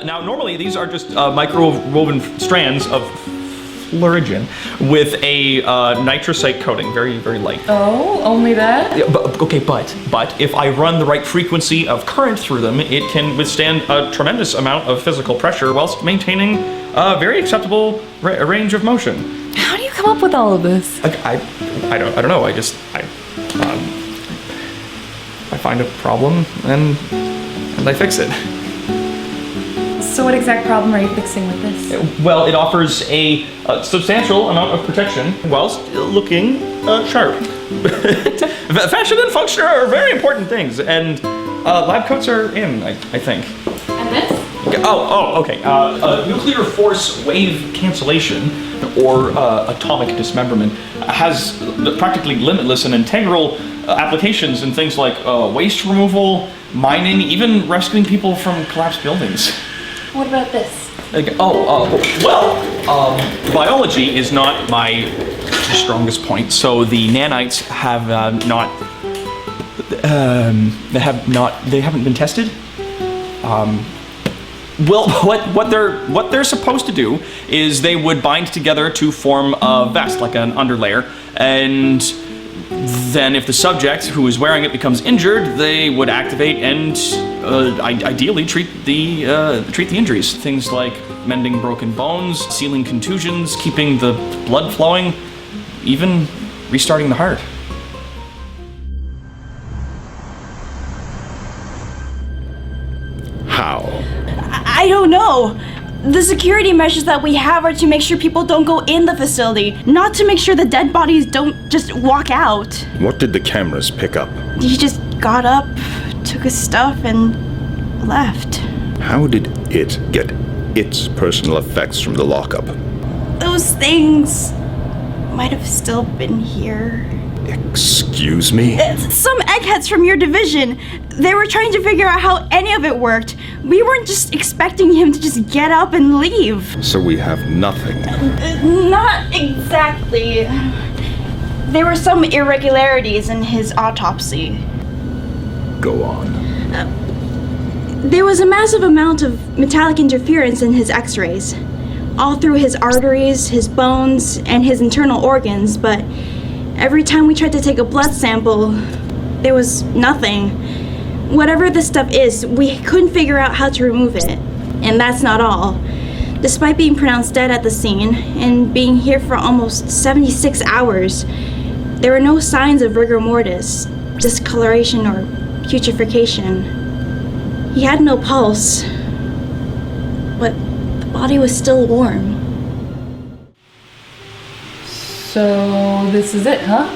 Now, normally these are just micro-woven strands of florigen with a nitrosite coating, very, very light. Oh, only that? Yeah, but if I run the right frequency of current through them, it can withstand a tremendous amount of physical pressure whilst maintaining a very acceptable range of motion. How do you come up with all of this? I don't know. I find a problem and I fix it. So what exact problem are you fixing with this? Well, it offers a substantial amount of protection whilst looking sharp. Fashion and function are very important things, and lab coats are in, I think. And this? Okay. Nuclear force wave cancellation, or atomic dismemberment, has practically limitless and integral applications in things like waste removal, mining, even rescuing people from collapsed buildings. What about this? Biology is not my strongest point, so the nanites have they haven't been tested. What they're supposed to do is they would bind together to form a vest, like an underlayer, and then if the subject who is wearing it becomes injured, they would activate and ideally treat the injuries. Things like mending broken bones, sealing contusions, keeping the blood flowing, even restarting the heart. How? I don't know. The security measures that we have are to make sure people don't go in the facility, not to make sure the dead bodies don't just walk out. What did the cameras pick up? He just got up, took his stuff, and left. How did it get its personal effects from the lockup? Those things might have still been here. Excuse me? Some eggheads from your division. They were trying to figure out how any of it worked. We weren't just expecting him to just get up and leave. So we have nothing. Not exactly. There were some irregularities in his autopsy. Go on. There was a massive amount of metallic interference in his x-rays, all through his arteries, his bones, and his internal organs, but every time we tried to take a blood sample, there was nothing. Whatever this stuff is, we couldn't figure out how to remove it. And that's not all. Despite being pronounced dead at the scene, and being here for almost 76 hours, there were no signs of rigor mortis, discoloration, or putrefaction. He had no pulse, but the body was still warm. So this is it, huh?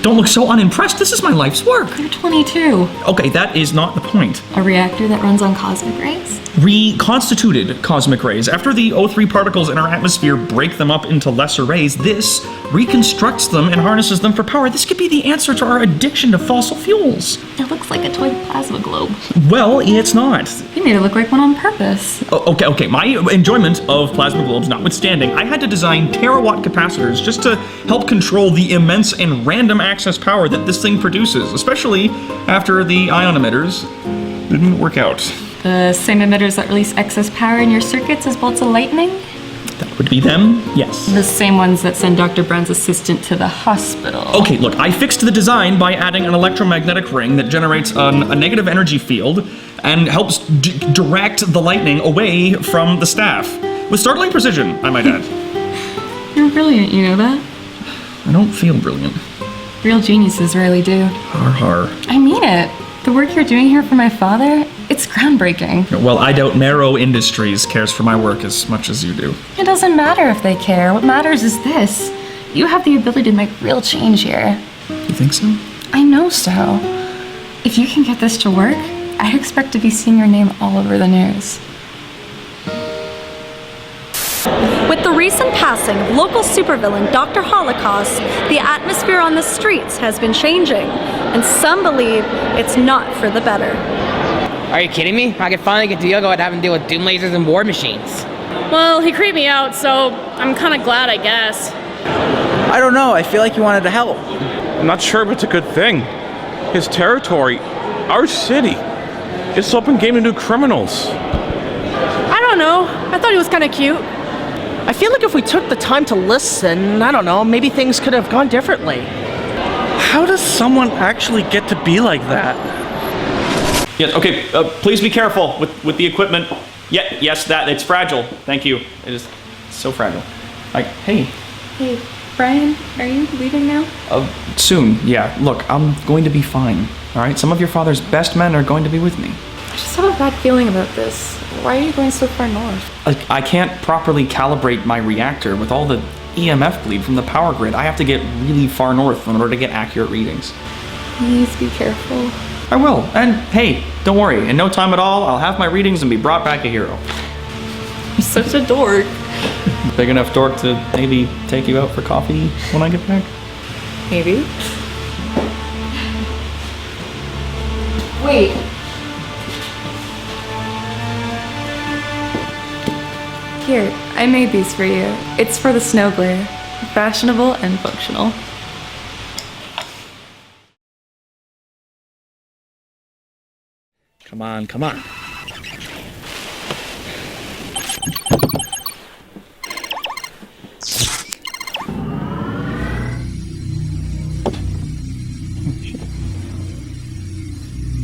Don't look so unimpressed. This is my life's work. You're 22. Okay, that is not the point. A reactor that runs on cosmic rays? Reconstituted cosmic rays. After the O3 particles in our atmosphere break them up into lesser rays, this reconstructs them and harnesses them for power. This could be the answer to our addiction to fossil fuels. It looks like a toy plasma globe. Well, it's not. You made it look like one on purpose. Okay. My enjoyment of plasma globes notwithstanding, I had to design terawatt capacitors just to help control the immense and random access power that this thing produces, especially after the ion emitters didn't work out. The same emitters that release excess power in your circuits as bolts of lightning? That would be them, yes. The same ones that send Dr. Brown's assistant to the hospital. Okay, look, I fixed the design by adding an electromagnetic ring that generates a negative energy field and helps direct the lightning away from the staff. With startling precision, I might add. You're brilliant, you know that? I don't feel brilliant. Real geniuses rarely do. Har. I mean it. The work you're doing here for my father, it's groundbreaking. Well, I doubt MARROW Industries cares for my work as much as you do. It doesn't matter if they care. What matters is this. You have the ability to make real change here. You think so? I know so. If you can get this to work, I expect to be seeing your name all over the news. With the recent passing of local supervillain Dr. Holocaust, the atmosphere on the streets has been changing, and some believe it's not for the better. Are you kidding me? I could finally get to Yogo without having to deal with doom lasers and war machines. Well, he creeped me out, so I'm kind of glad, I guess. I don't know, I feel like he wanted to help. I'm not sure if it's a good thing. His territory, our city. It's open game to new criminals. I don't know. I thought he was kind of cute. I feel like if we took the time to listen, I don't know, maybe things could have gone differently. How does someone actually get to be like that? Yes, okay, please be careful with the equipment. Yeah, yes, it's fragile. Thank you. It is so fragile. Hey. Hey, Brian, are you leaving now? Soon, yeah. Look, I'm going to be fine, all right? Some of your father's best men are going to be with me. I just have a bad feeling about this. Why are you going so far north? I can't properly calibrate my reactor with all the EMF bleed from the power grid. I have to get really far north in order to get accurate readings. Please be careful. I will, and hey, don't worry. In no time at all, I'll have my readings and be brought back a hero. You're such a dork. Big enough dork to maybe take you out for coffee when I get back? Maybe. Wait. Here, I made these for you. It's for the snow glare. Fashionable and functional. Come on, come on.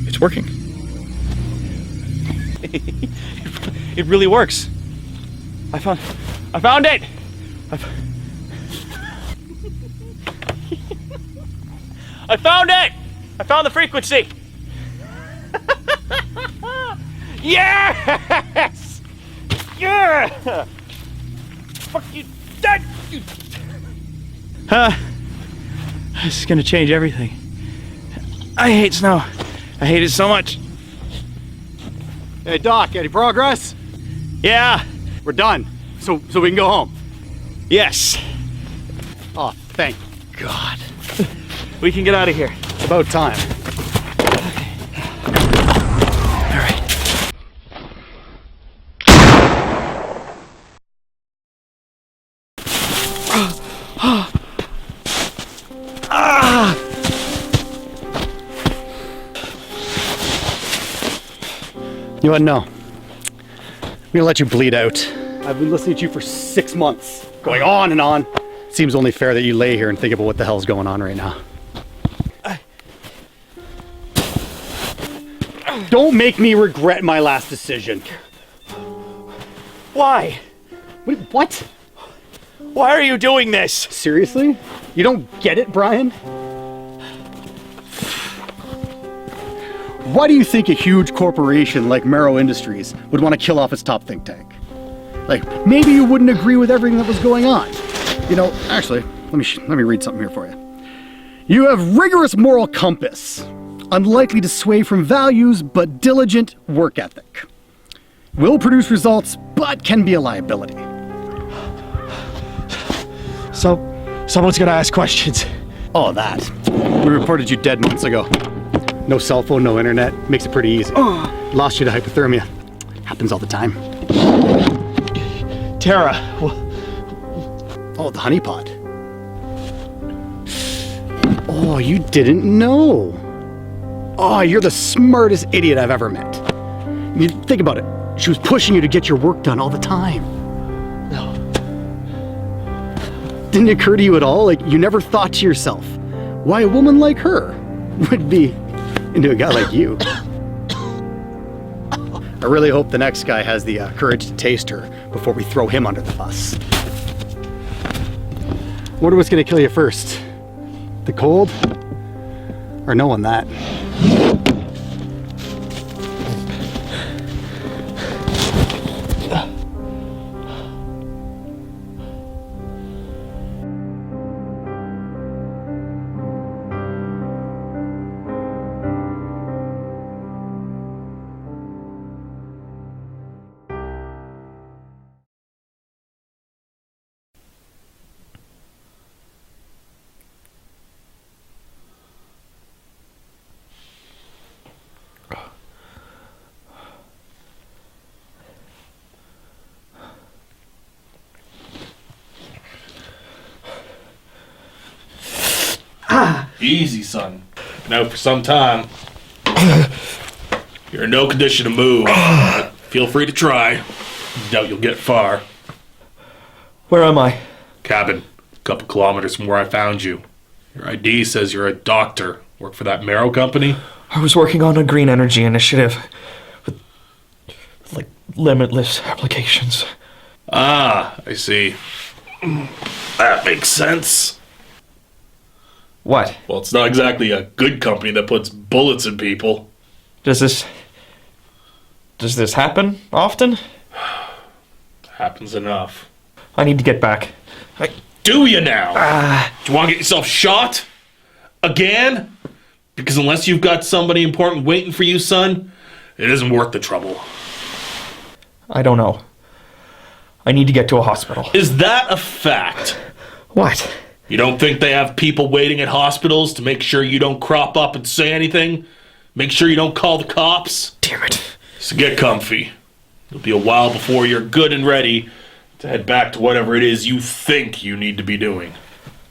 It's working. It really works. I found it! I found it! I found the frequency! Yes! Yeah! Fuck you, Dad! This is gonna change everything. I hate snow. I hate it so much. Hey, Doc, any progress? Yeah. We're done, so we can go home. Yes. Oh, thank God. We can get out of here. It's about time. You what? No. I'm gonna let you bleed out. I've been listening to you for 6 months, going on and on. Seems only fair that you lay here and think about what the hell's going on right now. Don't make me regret my last decision. Why? What? Why are you doing this? Seriously? You don't get it, Brian? Why do you think a huge corporation like MARROW Industries would want to kill off its top think tank? Like, maybe you wouldn't agree with everything that was going on. You know, actually, let me read something here for you. You have rigorous moral compass, unlikely to sway from values, but diligent work ethic. Will produce results, but can be a liability. So, someone's gonna ask questions. Oh, that. We reported you dead months ago. No cell phone, no internet. Makes it pretty easy. Lost you to hypothermia. Happens all the time. Terra. Oh, the honeypot. Oh, you didn't know. Oh, you're the smartest idiot I've ever met. You think about it. She was pushing you to get your work done all the time. No. Didn't it occur to you at all? Like, you never thought to yourself, why a woman like her would be into a guy like you. I really hope the next guy has the courage to taste her before we throw him under the bus. Wonder what's gonna kill you first? The cold? Or knowing that? Easy, son. Now for some time. You're in no condition to move. But feel free to try. Doubt you'll get far. Where am I? Cabin. A couple kilometers from where I found you. Your ID says you're a doctor. Work for that MARROW company? I was working on a green energy initiative. With like, limitless applications. Ah, I see. That makes sense. What? Well, it's not exactly a good company that puts bullets in people. Does this happen often? Happens enough. I need to get back. Do you now? Do you want to get yourself shot? Again? Because unless you've got somebody important waiting for you, son, it isn't worth the trouble. I don't know. I need to get to a hospital. Is that a fact? What? You don't think they have people waiting at hospitals to make sure you don't crop up and say anything? Make sure you don't call the cops? Damn it. So get comfy. It'll be a while before you're good and ready to head back to whatever it is you think you need to be doing.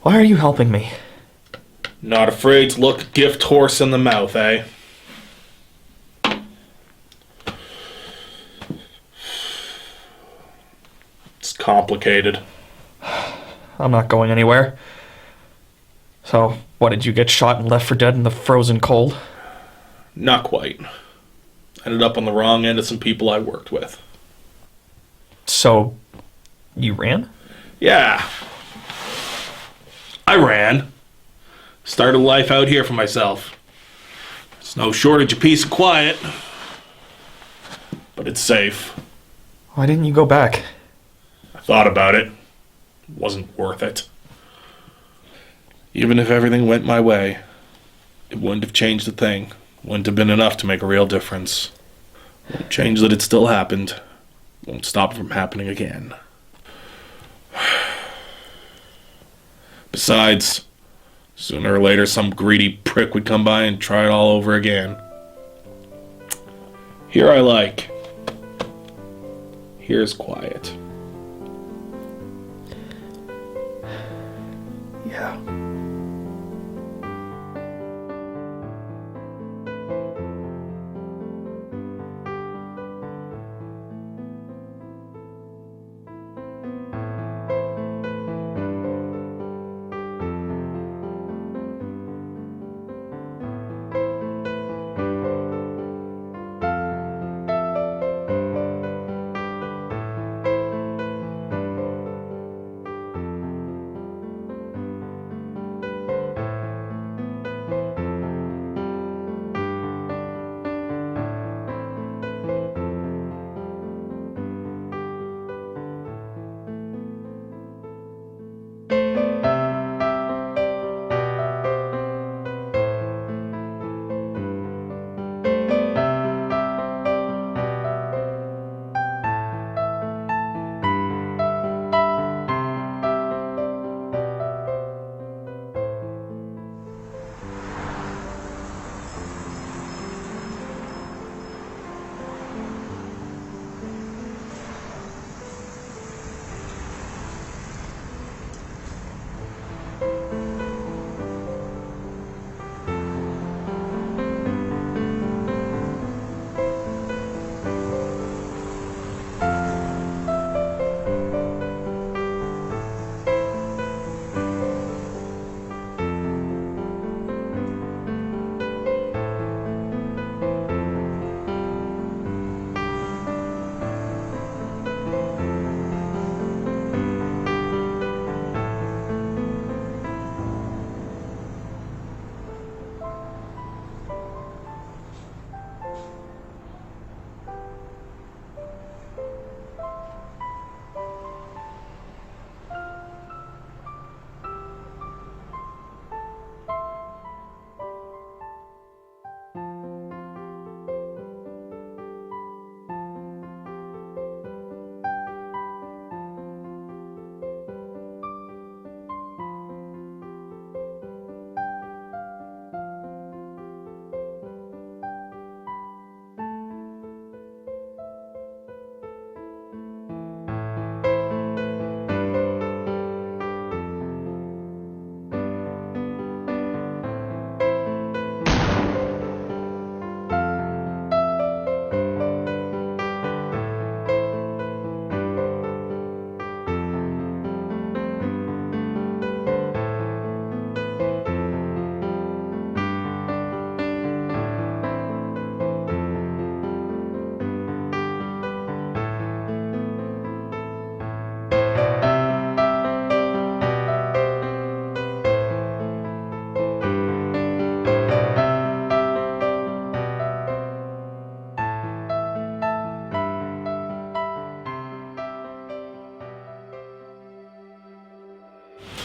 Why are you helping me? Not afraid to look a gift horse in the mouth, eh? It's complicated. I'm not going anywhere. So, what, did you get shot and left for dead in the frozen cold? Not quite. Ended up on the wrong end of some people I worked with. So, you ran? Yeah. I ran. Started life out here for myself. It's no shortage of peace and quiet. But it's safe. Why didn't you go back? I thought about it. It wasn't worth it. Even if everything went my way, it wouldn't have changed a thing. Wouldn't have been enough to make a real difference. Won't change that it still happened. Won't stop it from happening again. Besides, sooner or later some greedy prick would come by and try it all over again. Here I like. Here's quiet. Yeah.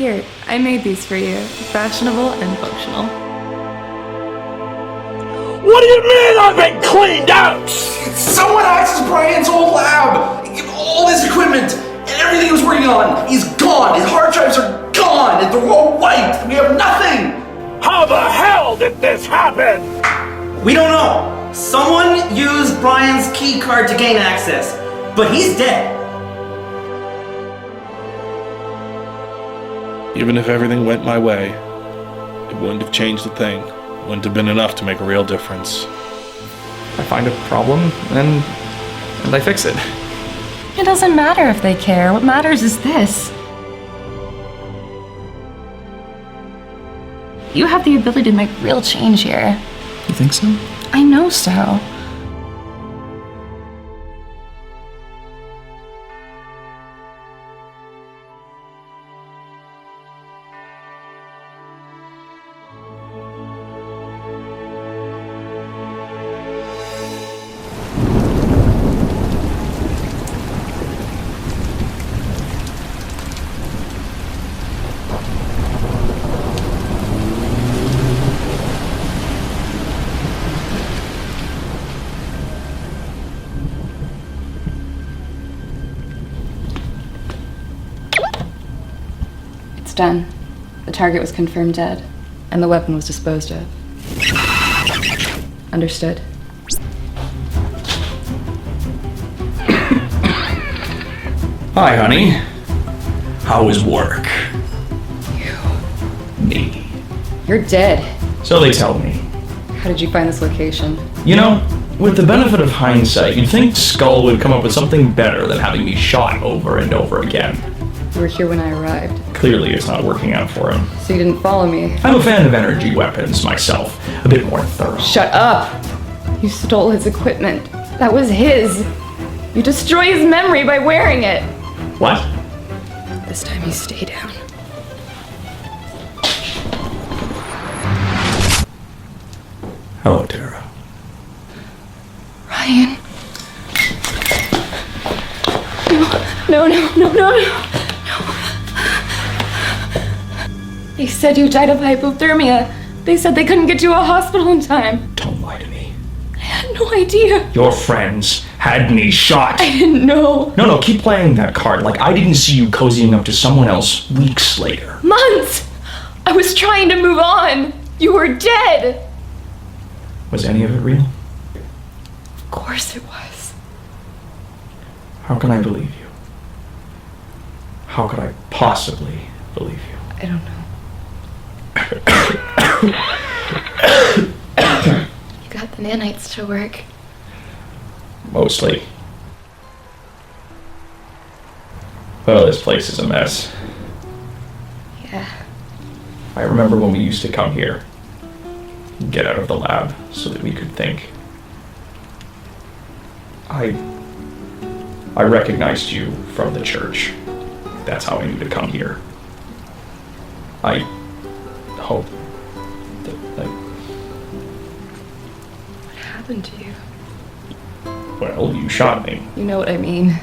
Here, I made these for you. Fashionable and functional. What do you mean I've been cleaned out? Someone accessed Brian's old lab. All his equipment and everything he was working on is gone. His hard drives are gone. They're all wiped. We have nothing. How the hell did this happen? We don't know. Someone used Brian's key card to gain access, but he's dead. Even if everything went my way, it wouldn't have changed a thing. It wouldn't have been enough to make a real difference. I find a problem and I fix it. It doesn't matter if they care. What matters is this. You have the ability to make real change here. You think so? I know so. Done. The target was confirmed dead, and the weapon was disposed of. Understood? Hi, honey. How was work? Me. You're dead. So they tell me. How did you find this location? You know, with the benefit of hindsight, you'd think Skull would come up with something better than having me shot over and over again. You were here when I arrived. Clearly it's not working out for him. So you didn't follow me? I'm a fan of energy weapons myself. A bit more thorough. Shut up! You stole his equipment. That was his. You destroy his memory by wearing it. What? This time you stay down. Hello, Terra. Ryan. No. They said you died of hypothermia. They said they couldn't get you to a hospital in time. Don't lie to me. I had no idea. Your friends had me shot. I didn't know. No, keep playing that card like I didn't see you cozying up to someone else weeks later. Months! I was trying to move on. You were dead. Was any of it real? Of course it was. How can I believe you? How could I possibly believe you? I don't know. You got the nanites to work. Mostly. Well, this place is a mess. Yeah. I remember when we used to come here, get out of the lab so that we could think. I recognized you from the church. That's how I knew to come here. I hope that What happened to you? well, you shot me. You know what I mean.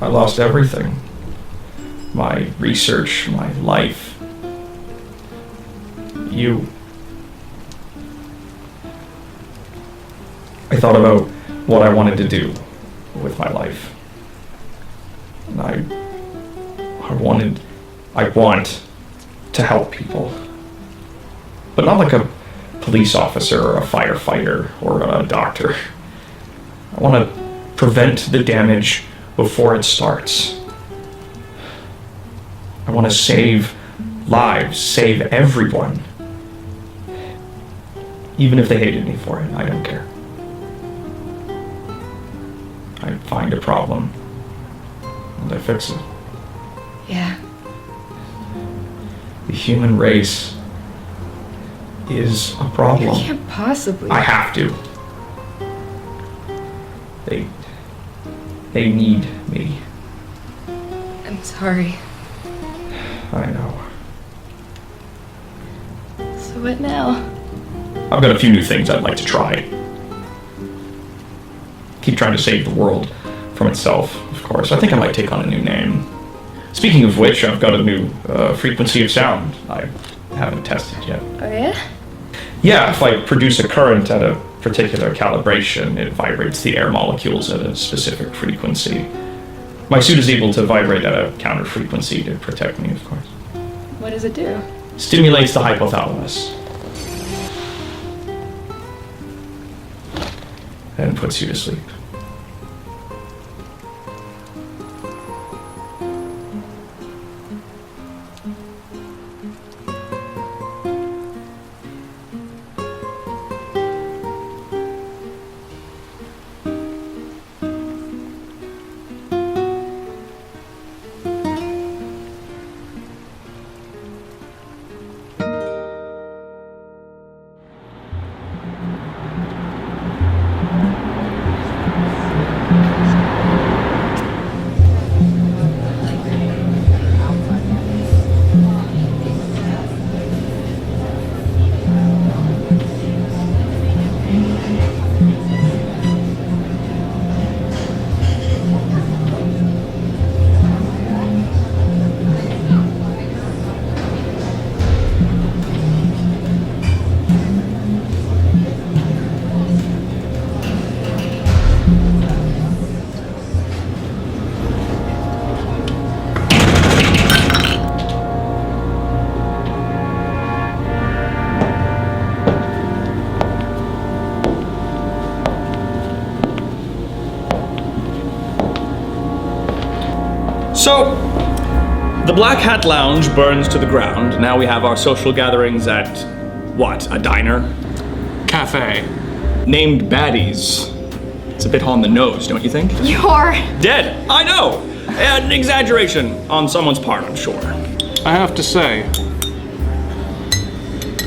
I lost everything. My research, my life. You. I thought about what I wanted to do with my life. And I want to help people. But not like a police officer or a firefighter or a doctor. I want to prevent the damage before it starts. I want to save lives, save everyone. Even if they hated me for it, I don't care. I find a problem and I fix it. Yeah. The human race is a problem. You can't possibly. I have to. They need me. I'm sorry. I know. So what now? I've got a few new things I'd like to try. Keep trying to save the world from itself, of course. I think I might take on a new name. Speaking of which, I've got a new frequency of sound I haven't tested yet. Oh yeah? Yeah, if I produce a current at a particular calibration, it vibrates the air molecules at a specific frequency. My suit is able to vibrate at a counter frequency to protect me, of course. What does it do? Stimulates the hypothalamus. And puts you to sleep. So, the Black Hat Lounge burns to the ground. Now we have our social gatherings at, what, a diner? Cafe. Named Baddies. It's a bit on the nose, don't you think? You're... Dead, I know! An exaggeration on someone's part, I'm sure. I have to say,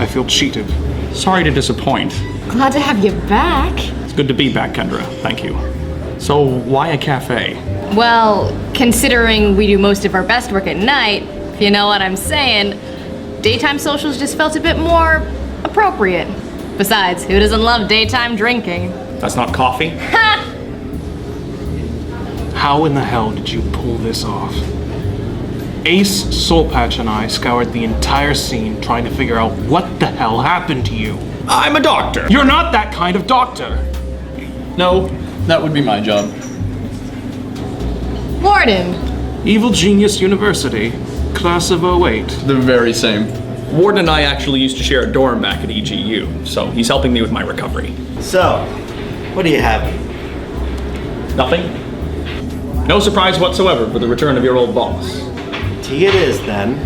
I feel cheated. Sorry to disappoint. Glad to have you back. It's good to be back, Kendra. Thank you. So, why a cafe? Well, considering we do most of our best work at night, if you know what I'm saying, daytime socials just felt a bit more appropriate. Besides, who doesn't love daytime drinking? That's not coffee? Ha! How in the hell did you pull this off? Ace, Soulpatch, and I scoured the entire scene trying to figure out what the hell happened to you. I'm a doctor. You're not that kind of doctor. No, that would be my job. Warden. Evil Genius University, class of 08. The very same. Warden and I actually used to share a dorm back at EGU, so he's helping me with my recovery. So, what do you have? Nothing. No surprise whatsoever for the return of your old boss. Tea it is, then.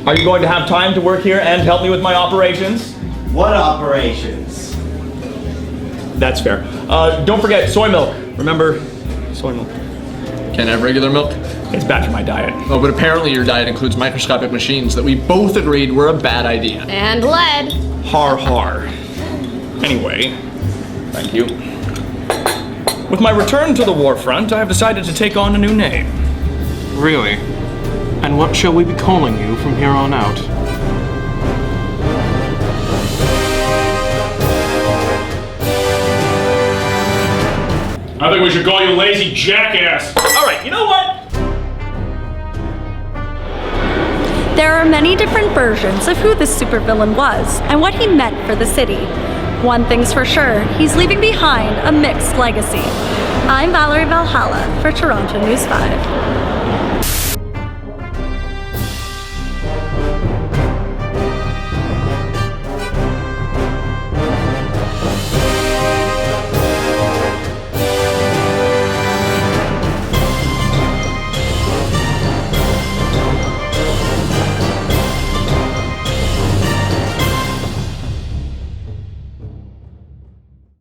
Are you going to have time to work here and help me with my operations? What operations? That's fair. Don't forget soy milk. Remember, soy milk. Can't have regular milk? It's bad for my diet. Oh, but apparently your diet includes microscopic machines that we both agreed were a bad idea. And lead. Har har. Anyway, thank you. With my return to the war front, I have decided to take on a new name. Really? And what shall we be calling you from here on out? I think we should call you lazy jackass. All right, you know what? There are many different versions of who this supervillain was and what he meant for the city. One thing's for sure, he's leaving behind a mixed legacy. I'm Valerie Valhalla for Toronto News 5.